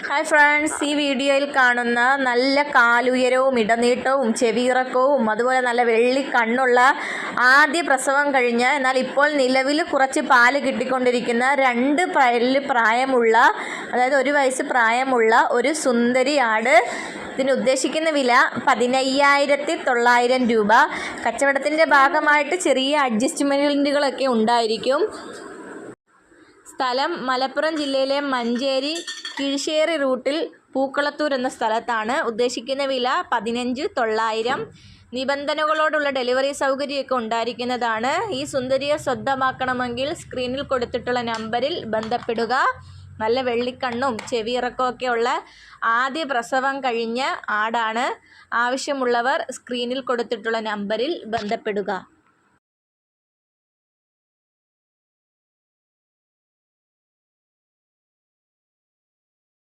Hi friends, ഈ വീഡിയോയിൽ കാണുന്ന നല്ല കാലുയരവും ഇടനീട്ടവും ചെവിയിറക്കവും അതുപോലെ നല്ല വെള്ളി കണ്ണുള്ള ആദ്യ പ്രസവം കഴിഞ്ഞ എന്നാൽ ഇപ്പോൾ നിലവിൽ കുറച്ച് പാല് കിട്ടിക്കൊണ്ടിരിക്കുന്ന 2 പ്രായമുള്ള, അതായത് 1 വയസ്സ് പ്രായമുള്ള ഒരു സുന്ദരി ആട്. ഇതിന് ഉദ്ദേശിക്കുന്ന വില 15,900 രൂപ. കച്ചവടത്തിൻ്റെ ഭാഗമായിട്ട് ചെറിയ അഡ്ജസ്റ്റ്മെൻറ്റുകളൊക്കെ ഉണ്ടായിരിക്കും. സ്ഥലം മലപ്പുറം ജില്ലയിലെ മഞ്ചേരി കിഴിശ്ശേരി റൂട്ടിൽ പൂക്കളത്തൂർ എന്ന സ്ഥലത്താണ്. ഉദ്ദേശിക്കുന്ന വില 15,900. നിബന്ധനകളോടുള്ള ഡെലിവറി സൗകര്യമൊക്കെ ഉണ്ടായിരിക്കുന്നതാണ്. ഈ സുന്ദരിയെ സ്വന്തമാക്കണമെങ്കിൽ സ്ക്രീനിൽ കൊടുത്തിട്ടുള്ള നമ്പറിൽ ബന്ധപ്പെടുക. നല്ല വെള്ളിക്കണ്ണും ചെവിയിറക്കമൊക്കെ ഉള്ള ആദ്യ പ്രസവം കഴിഞ്ഞ ആടാണ്. ആവശ്യമുള്ളവർ സ്ക്രീനിൽ കൊടുത്തിട്ടുള്ള നമ്പറിൽ ബന്ധപ്പെടുക.